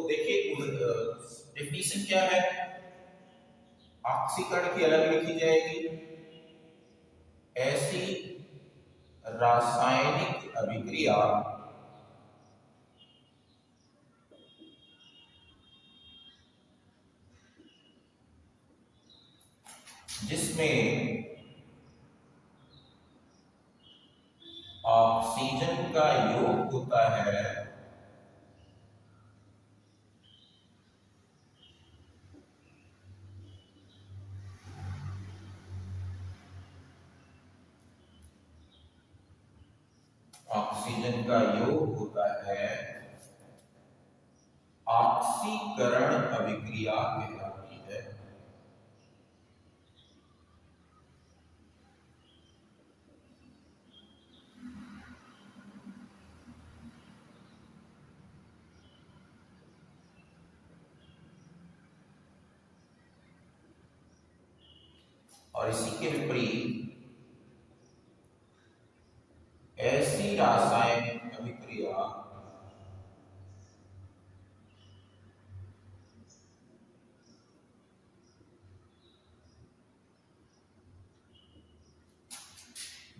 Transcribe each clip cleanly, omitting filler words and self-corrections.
देखिए डेफिनेशन क्या है, ऑक्सीकरण की अलग लिखी जाएगी, ऐसी रासायनिक अभिक्रिया जिसमें ऑक्सीजन का योग होता है ऑक्सीजन का योग होता है ऑक्सीकरण अभिक्रिया कहलाती है। और इसी के विपरीत ऐसी रासायनिक अभिक्रिया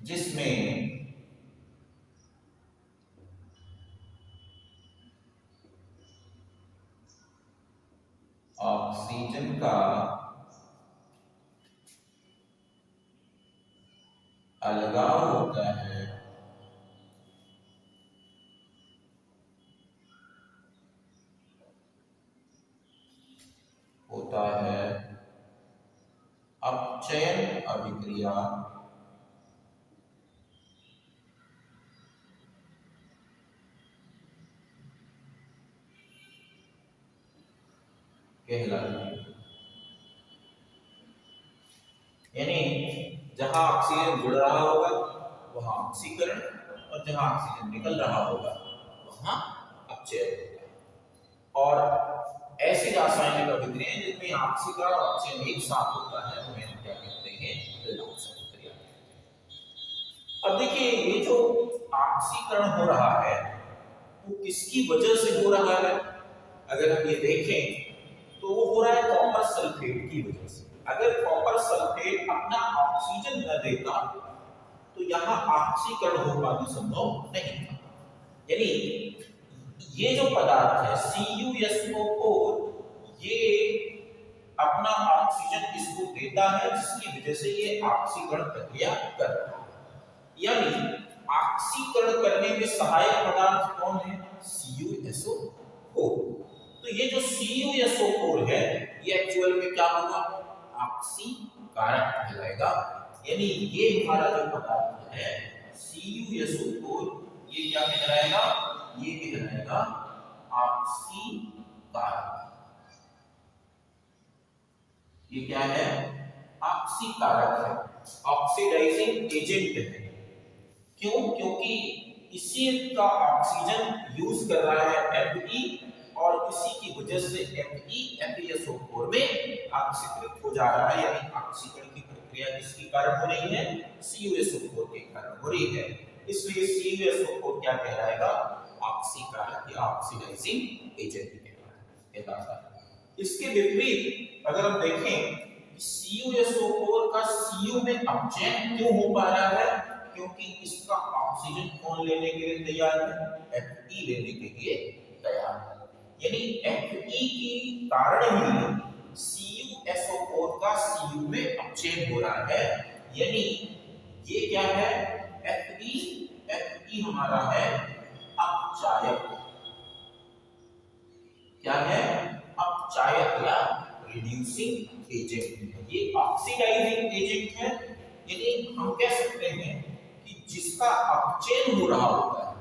जिसमें ऑक्सीजन का अलगाव होता है अपचयन अभिक्रिया कहलाती है। यानी जहां ऑक्सीजन जुड़ रहा होगा वहां ऑक्सीकरण, और जहां ऑक्सीजन निकल रहा होगा वहां अपचयन होगा। और ऐसी रासायनिक अभिक्रियाएं जिनमें ऑक्सीकरण और अपचयन एक साथ होता है उन्हें हम क्या कहते हैं, रिडॉक्स अभिक्रिया। अब देखिए ये जो ऑक्सीकरण हो रहा है वो किसकी वजह से हो रहा है, अगर हम ये देखें तो वो हो रहा है कॉपर सल्फेट की वजह से। अगर कॉपर सल्फेट अपना ऑक्सीजन न देता तो यहाँ ऑक्सीकरण हो पाना संभव नहीं था। यानी ये जो पदार्थ है CuSO4 ये अपना ऑक्सीजन इसको देता है जिसकी वजह से ये ऑक्सीकरण प्रक्रिया कर रहा है। यानी ऑक्सीकरण करने में सहायक पदार्थ कौन है, CuSO4। तो ये जो CuSO4 है ये एक्चुअल में क्या होगा, ऑक्सीकारक कहलाएगा। यानी ये हमारा जो पदार्थ है CuSO4 ये क्या कहलाएगा, ये कहलाएगा ऑक्सीकारक। ये क्या है, ऑक्सीकारक है, ऑक्सीडाइजिंग एजेंट है। क्यों, क्योंकि इसी का ऑक्सीजन यूज कर रहा है Fe और इसी की वजह से FeSO4 में ऑक्सीकृत हो जा रहा है। यानी ऑक्सीकरण की प्रक्रिया किसके कारण हो रही है, CuSO4 के कारण हो रही है। इसलिए CuSO4 क्या कहलाएगा, ऑक्सीकारक या ऑक्सीडाइजिंग एजेंट कहलाता है। इसके विपरीत अगर हम देखें CuSO4 का Cu में अपचयन क्यों हो पा रहा है, क्योंकि इसका ऑक्सीजन कौन लेने के लिए तैयार है, Fe लेने के लिए तैयार है। यानी Fe के कारण ही CuSO4 का Cu में अपचयन हो रहा है। यानी ये क्या है, Fe हमारा है अपचायक। क्या है, अपचायक या रिड्यूसिंग एजेंट। ये ऑक्सीडाइजिंग एजेंट है। यानी हम कह सकते हैं कि जिसका अपचयन हो रहा होता है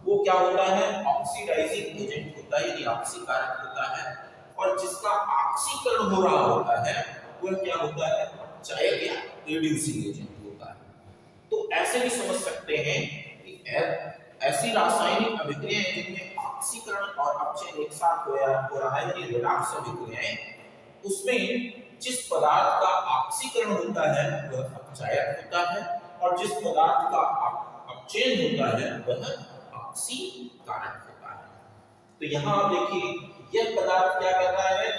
वो क्या होता है, ऑक्सीडाइजिंग एजेंट होता है, यानी ऑक्सीकारक होता है। और जिसका ऑक्सीकरण हो रहा होता है वह क्या होता है, अपचायक या रिड्यूसिंग एजेंट होता है। तो ऐसे भी समझ सकते हैं कि ऐसी रासायनिक अभिक्रियाएं जिनमें ऑक्सीकरण और अपचयन एक साथ हो रहा है, यानी रिडॉक्स अभिक्रियाएं, उसमें जिस पदार्थ का ऑक्सीकरण होता है वह अपचायक होता है और जिस पदार्थ का अपचयन होता है वह ऑक्सीकारक होता है। तो यहाँ आप देखिए यह पदार्थ क्या कर रहा है,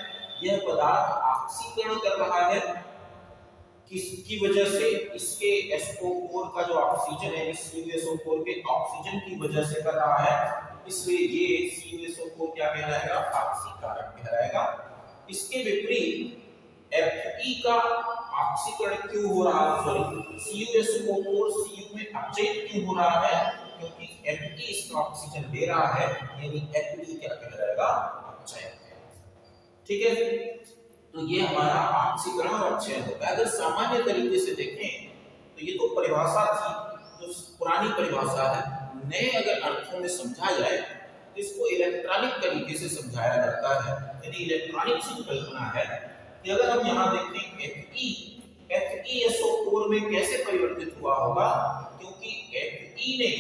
यह पदार्थ ऑक्सीकरण कर रहा है। किसकी वजह से, इसके SO4 का जो ऑक्सीजन है, इस CuSO4 के ऑक्सीजन की वजह से कर रहा है, इसलिए ये CuSO4 क्या कहलाएगा, ऑक्सीकारक कहलाएगा। इसके विपरीत Fe का ऑक्सीकरण क्यों हो रहा है, सॉरी CuSO4 Cu में अपचयित क्यों हो रहा है, क्योंकि Fe इसका ऑक्सीजन ले रहा है, यानी Fe क्या कहलाएगा, अपचयन है। ठीक है, तो ये हमारा ऑक्सीकरण और अपचयन होता है। अगर सामान्य तरीके से देखें तो ये तो परिभाषा थी, जो पुरानी परिभाषा है, नए अगर अर्थों में समझा जाए तो इसको इलेक्ट्रॉनिक तरीके से समझाया जाता है, यानी इलेक्ट्रॉनिक संकल्पना है कि अगर हम यहाँ देखें FeSO4 में कैसे परिवर्तित हुआ होगा, क्योंकि Fe ने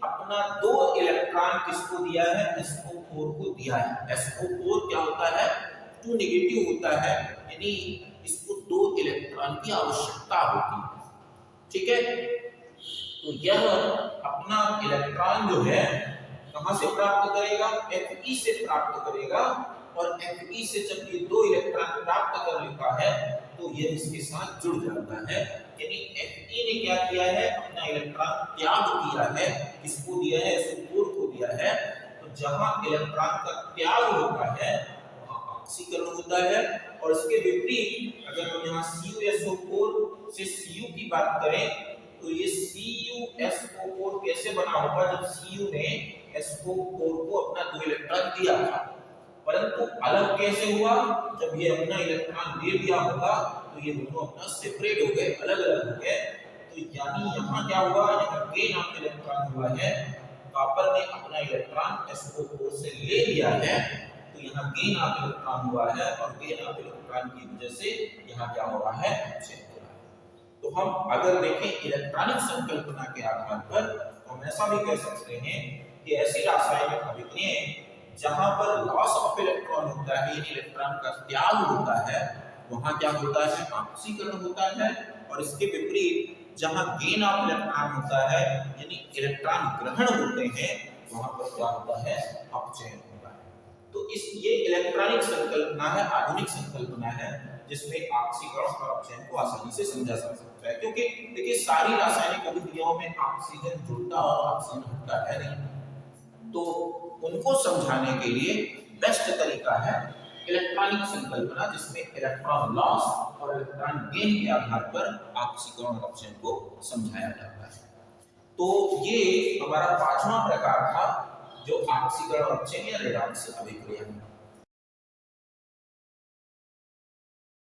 अपना 2 इलेक्ट्रॉन किसको दिया है, SO4 को दिया है। SO4 क्या होता है, 2 नेगेटिव होता है, यानी इसको 2 इलेक्ट्रॉन की आवश्यकता होती है। ठीक है, तो यह अपना इलेक्ट्रॉन जो है कहां से प्राप्त करेगा, Fe से प्राप्त करेगा, और Fe से जब ये 2 इलेक्ट्रॉन प्राप्त कर लेता है तो यह इसके साथ जुड़ जाता है, यानी Fe ने क्या किया है, अपना इलेक्ट्रॉन त्याग किया है, किसको दिया है, SO4 को दिया है। तो जहां इलेक्ट्रॉन का त्याग होता है ऑक्सीकरण होता है, और इसके विपरीत अगर हम यहाँ CuSO4 से Cu की बात करें तो ये CuSO4 कैसे बना होगा, जब Cu ने SO4 को अपना 2 इलेक्ट्रॉन दिया था, परंतु अलग कैसे हुआ, जब ये अपना इलेक्ट्रॉन दे दिया होगा तो ये दोनों अपना सेपरेट हो गए, अलग अलग हो गए। तो यानी यहाँ क्या हुआ, यहाँ गेन ऑफ इलेक्ट्रॉन हुआ है, कॉपर ने अपना इलेक्ट्रॉन SO4 से ले लिया है, तो यहाँ गेन ऑफ इलेक्ट्रॉन हुआ है, और गेन ऑफ इलेक्ट्रॉन की वजह से यहाँ क्या हो रहा है, अपचयन हो रहा है। तो हम अगर देखें इलेक्ट्रॉनिक संकल्पना के आधार पर तो हम ऐसा भी कह सकते हैं कि ऐसी रासायनिक अभिक्रियाएं जहां पर लॉस ऑफ इलेक्ट्रॉन होता है, यानी इलेक्ट्रॉन का त्याग होता है, वहां क्या होता है, ऑक्सीकरण होता है, और इसके विपरीत जहां गेन ऑफ इलेक्ट्रॉन होता है, यानी इलेक्ट्रॉन ग्रहण होते हैं, वहां पर क्या होता है, अपचयन होता है। तो इस ये इलेक्ट्रॉनिक संकल्पना है, आधुनिक संकल्पना है, जिसमें ऑक्सीकरण और अपचयन को आसानी से समझा जा सकता है। क्योंकि देखिए सारी रासायनिक अभिक्रियाओं में ऑक्सीजन जुड़ता और ऑक्सीजन हटता है नहीं, तो उनको समझाने के लिए बेस्ट तरीका है इलेक्ट्रॉनिक संकल्पना, जिसमें इलेक्ट्रॉन लॉस और इलेक्ट्रॉन गेन के आधार पर ऑक्सीकरण और अपचयन को समझाया जाता है। तो ये हमारा 5वां प्रकार था, जो ऑक्सीकरण और अपचयन या रेडॉक्स अभिक्रिया है।